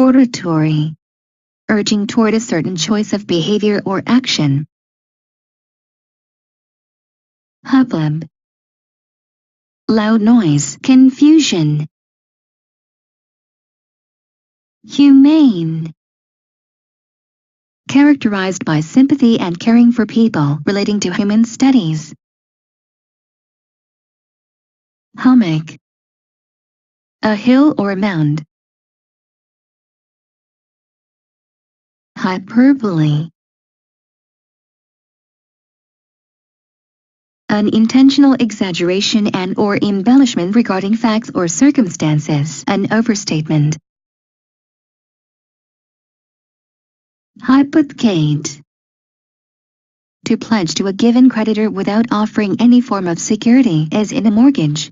hortatory, urging toward a certain choice of behavior or action. Hubbub, loud noise, confusion. Humane, characterized by sympathy and caring for people, relating to human studies. Hummock, a hill or mound. Hyperbole, an intentional exaggeration and/or embellishment regarding facts or circumstances, an overstatement. Hypothecate, to pledge to a given creditor without offering any form of security, as in a mortgage.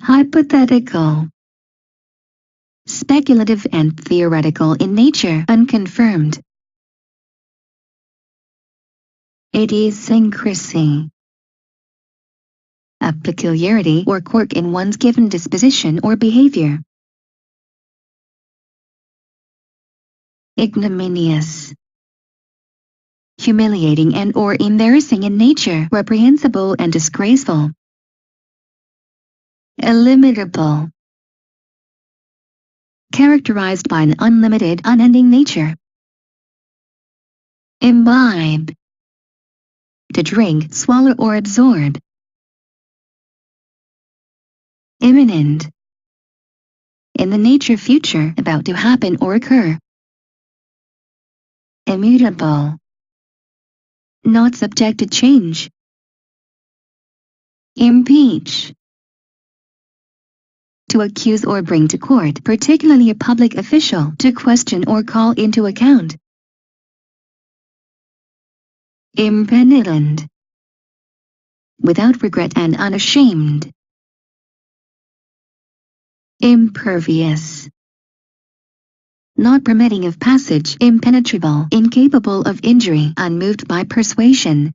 Hypothetical, speculative and theoretical in nature, unconfirmed. Idiosyncrasy, a peculiarity or quirk in one's given disposition or behavior. Ignominious, humiliating and/or embarrassing in nature, reprehensible and disgraceful. Illimitable, characterized by an unlimited, unending nature. Imbibe, to drink, swallow or absorb. Imminent, in the nature future, about to happen or occur. Immutable, not subject to change. Impeach, to accuse or bring to court, particularly a public official, to question or call into account. Impenitent, without regret and unashamed. Impervious, not permitting of passage, impenetrable, incapable of injury, unmoved by persuasion.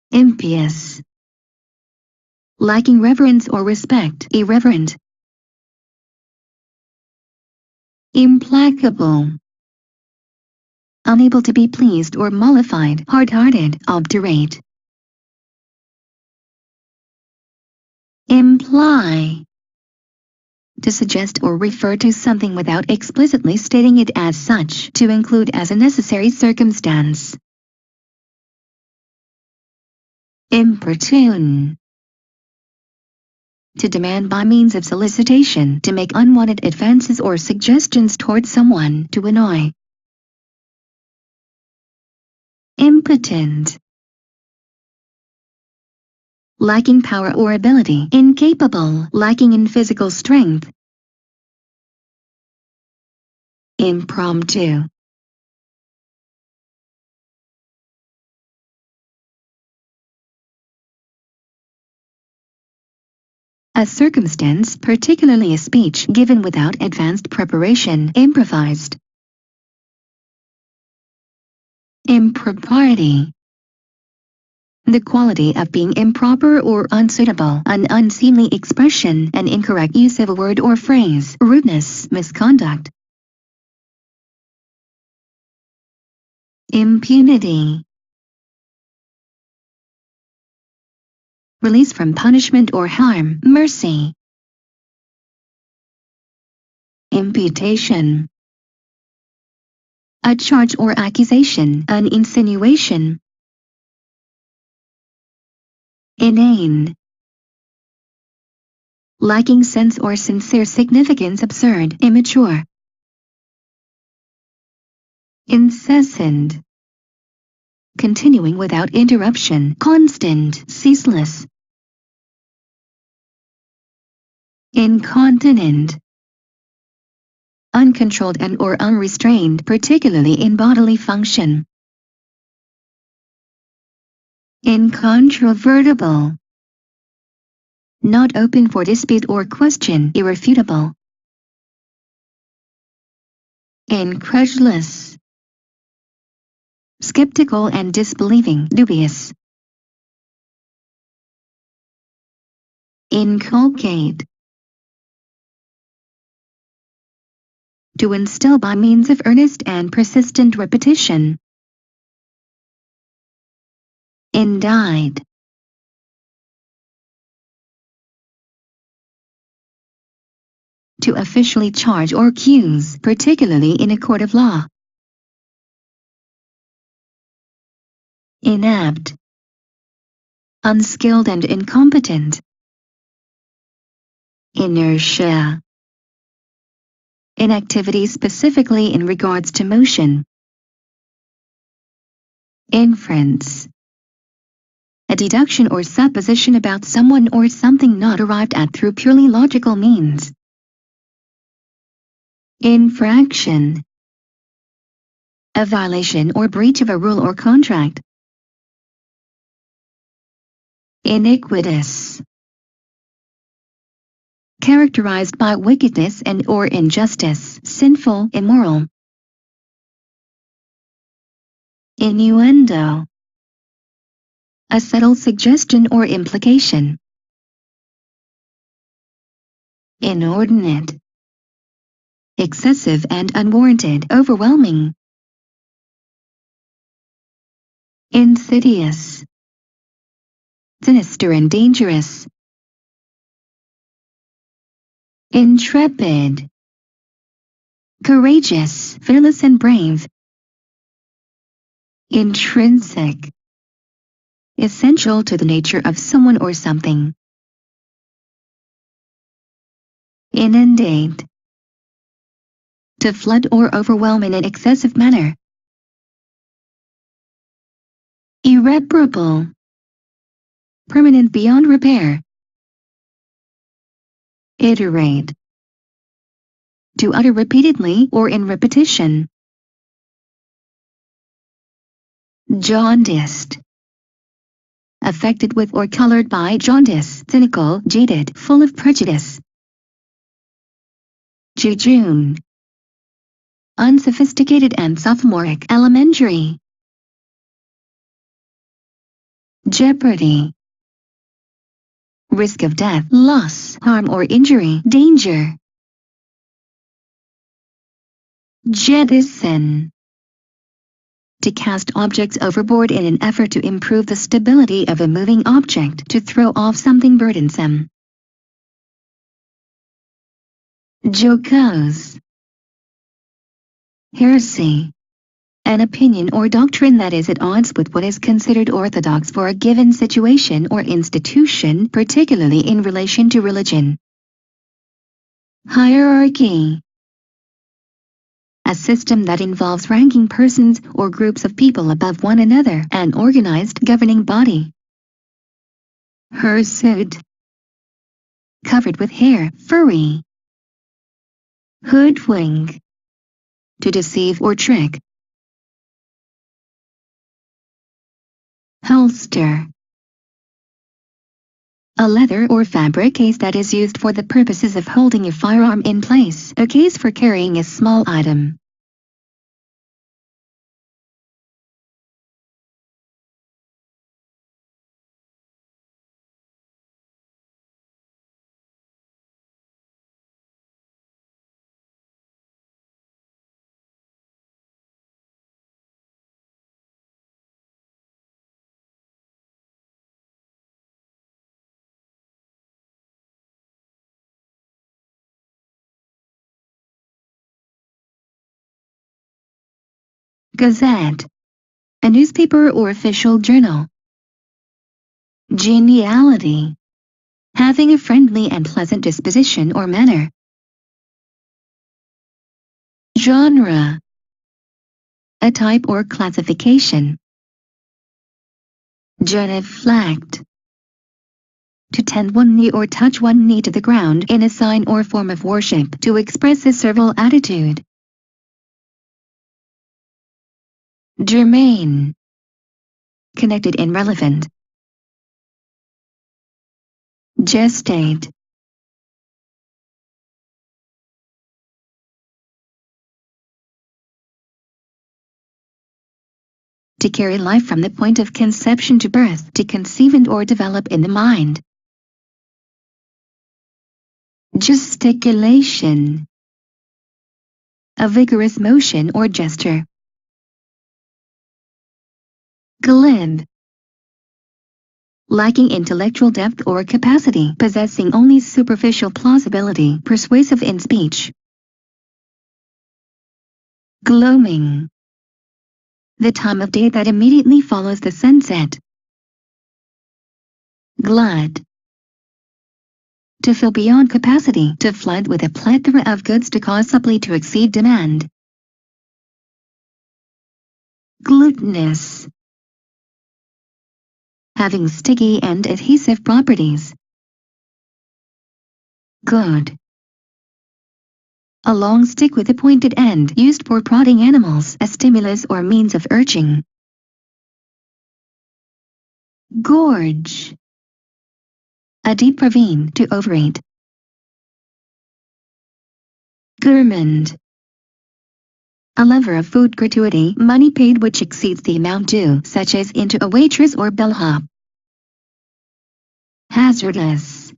Impious, lacking reverence or respect, irreverent. Implacable, unable to be pleased or mollified, hard-hearted, obdurate. Imply, to suggest or refer to something without explicitly stating it as such, to include as a necessary circumstance. Importune, to demand by means of solicitation, to make unwanted advances or suggestions toward someone, to annoy. Impotent, lacking power or ability, incapable, lacking in physical strength. Impromptu, a circumstance, particularly a speech, given without advanced preparation, improvised. Impropriety, the quality of being improper or unsuitable, an unseemly expression, an incorrect use of a word or phrase, rudeness, misconduct. Impunity, release from punishment or harm, mercy. Imputation, a charge or accusation, an insinuation. Inane, lacking sense or sincere significance, absurd, immature. Incessant, continuing without interruption, constant, ceaseless. Incontinent, uncontrolled and or unrestrained, particularly in bodily function. Incontrovertible, not open for dispute or question, irrefutable. Incredulous, skeptical and disbelieving, dubious. Inculcate, to instill by means of earnest and persistent repetition. Indict, to officially charge or accuse, particularly in a court of law. Inept, unskilled and incompetent. Inertia, inactivity specifically in regards to motion. Inference, a deduction or supposition about someone or something not arrived at through purely logical means. Infraction, a violation or breach of a rule or contract. Iniquitous, characterized by wickedness and or injustice, sinful, immoral. Innuendo, a subtle suggestion or implication. Inordinate, excessive and unwarranted, overwhelming. Insidious, sinister and dangerous. Intrepid, courageous, fearless and brave. Intrinsic, essential to the nature of someone or something. Inundate, to flood or overwhelm in an excessive manner. Irreparable, permanent beyond repair. Iterate, to utter repeatedly or in repetition. Jaundiced, affected with or colored by jaundice, cynical, jaded, full of prejudice. Jejune, unsophisticated and sophomoric, elementary. Jeopardy, risk of death, loss, harm or injury, danger. Jettison, to cast objects overboard in an effort to improve the stability of a moving object, to throw off something burdensome. Jocose, heresy, an opinion or doctrine that is at odds with what is considered orthodox for a given situation or institution, particularly in relation to religion. Hierarchy, a system that involves ranking persons or groups of people above one another, an organized governing body. Hirsute, covered with hair, furry. Hoodwink, to deceive or trick. Holster, a leather or fabric case that is used for the purposes of holding a firearm in place, a case for carrying a small item. Gazette, a newspaper or official journal. Geniality, having a friendly and pleasant disposition or manner. Genre, a type or classification. Genuflect, to tend one knee or touch one knee to the ground in a sign or form of worship, to express a servile attitude. Germane, connected and relevant. Gestate, to carry life from the point of conception to birth, to conceive and or develop in the mind. Gesticulation, a vigorous motion or gesture. Glib, lacking intellectual depth or capacity, possessing only superficial plausibility, persuasive in speech. Gloaming, the time of day that immediately follows the sunset. Glut, to fill beyond capacity, to flood with a plethora of goods to cause supply to exceed demand. Glutinous, having sticky and adhesive properties. Goad, a long stick with a pointed end used for prodding animals, a stimulus or means of urging. Gorge, a deep ravine to overeat. Gourmand, a lever of food gratuity, money paid which exceeds the amount due, such as into a waitress or bellhop. Hazardous,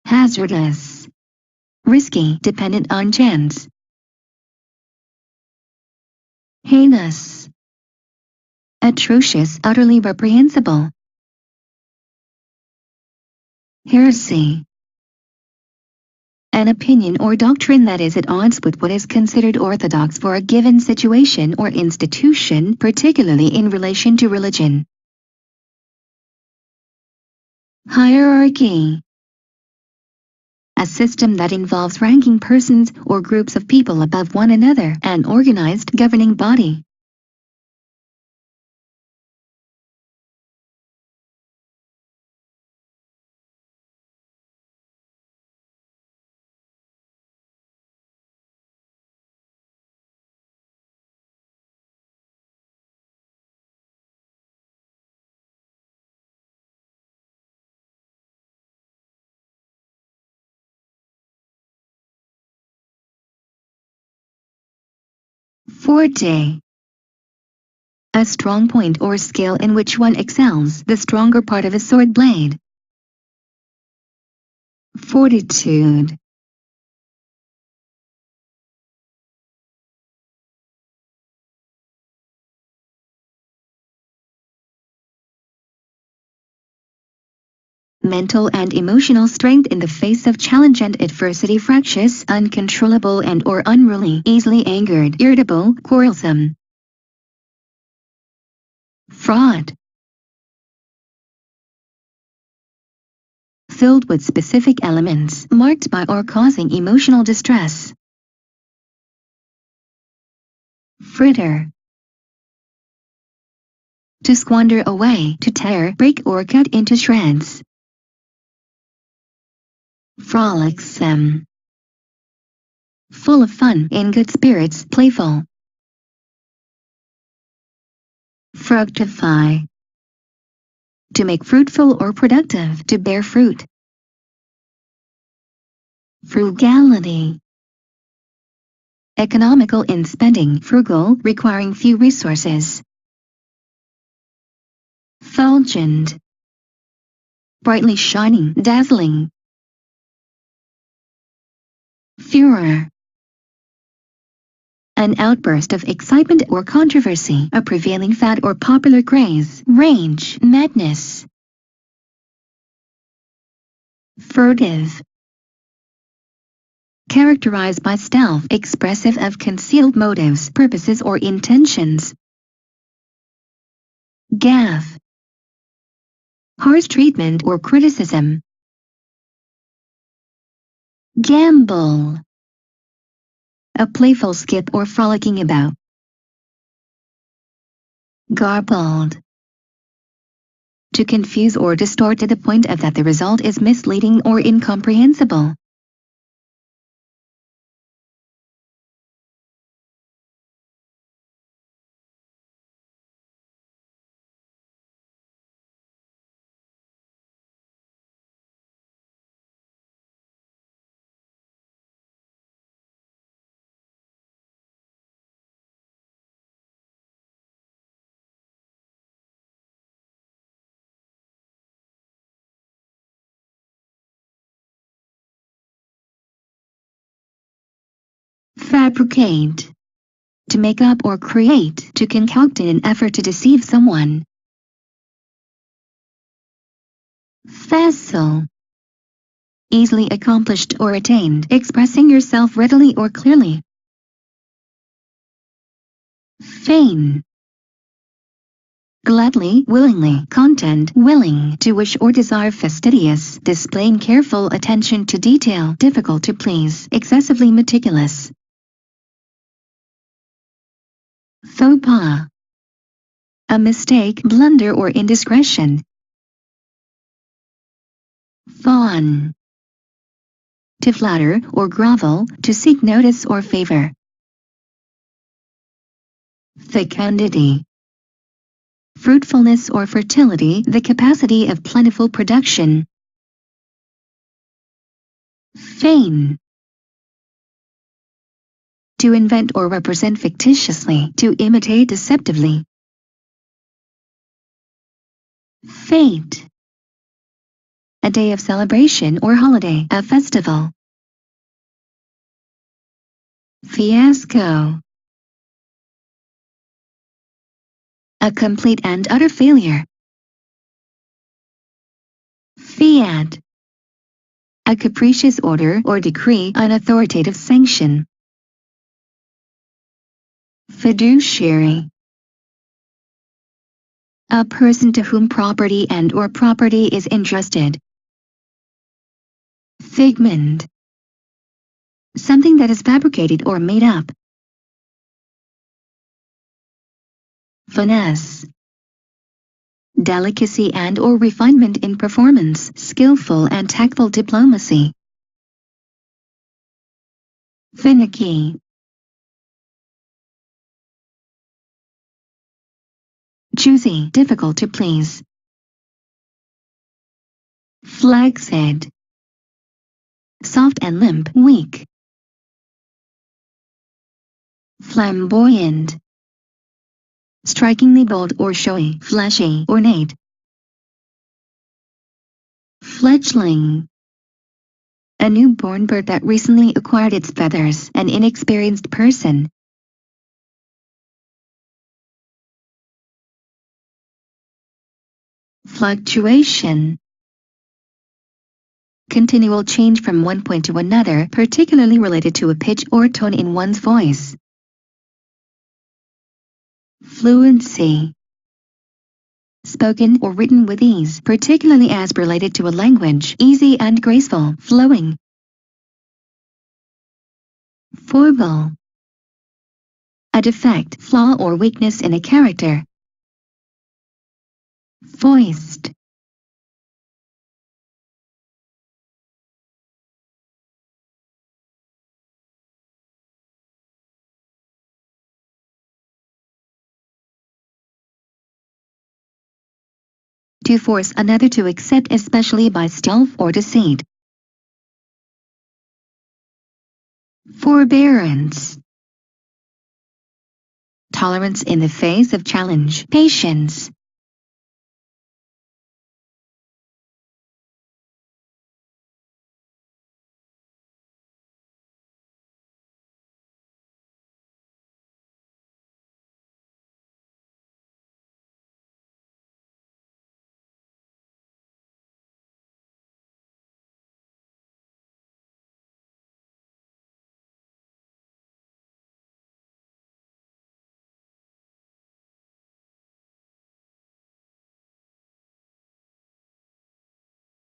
hazardous, risky, dependent on chance. Heinous, atrocious, utterly reprehensible. Heresy, an opinion or doctrine that is at odds with what is considered orthodox for a given situation or institution, particularly in relation to religion. Hierarchy, a system that involves ranking persons or groups of people above one another, an organized governing body. Forte, a strong point or skill in which one excels, the stronger part of a sword blade. Fortitude, mental and emotional strength in the face of challenge and adversity, fractious, uncontrollable and or unruly, easily angered, irritable, quarrelsome. Fraud, filled with specific elements, marked by or causing emotional distress. Fritter, to squander away, to tear, break or cut into shreds. Frolicsome, full of fun, in good spirits, playful. Fructify, to make fruitful or productive, to bear fruit. Frugality, economical in spending, frugal, requiring few resources. Fulgent, brightly shining, dazzling. Furor, An outburst of excitement or controversy, a prevailing fad or popular craze, rage, madness. Furtive. Characterized by stealth, expressive of concealed motives, purposes or intentions. Gaffe. Harsh treatment or criticism. Gambol. A playful skip or frolicking about. Garbled. To confuse or distort to the point of that the result is misleading or incomprehensible. Fabricate. To make up or create, to concoct in an effort to deceive someone. Facile. Easily accomplished or attained, expressing yourself readily or clearly. Feign. Gladly, willingly, content, willing, to wish or desire, fastidious, displaying careful attention to detail, difficult to please, excessively meticulous. Faux pas. A mistake, blunder or indiscretion. Fawn. To flatter or grovel, to seek notice or favor. Fecundity. Fruitfulness or fertility, the capacity of plentiful production. Feign. To invent or represent fictitiously, to imitate deceptively. Fete. A day of celebration or holiday, a festival. Fiasco. A complete and utter failure. Fiat. A capricious order or decree, an authoritative sanction. Fiduciary. A person to whom property and or property is entrusted. Figment. Something that is fabricated or made up. Finesse. Delicacy and or refinement in performance, skillful and tactful diplomacy. Finicky. Choosy, difficult to please. Flaxhead. Soft and limp, weak. Flamboyant. Strikingly bold or showy, flashy, ornate. Fledgling. A newborn bird that recently acquired its feathers, an inexperienced person. Fluctuation. Continual change from one point to another, particularly related to a pitch or tone in one's voice. Fluency. Spoken or written with ease, particularly as related to a language, easy and graceful, flowing. Foible. A defect, flaw or weakness in a character. Foist. To force another to accept, especially by stealth or deceit. Forbearance. Tolerance in the face of challenge, patience.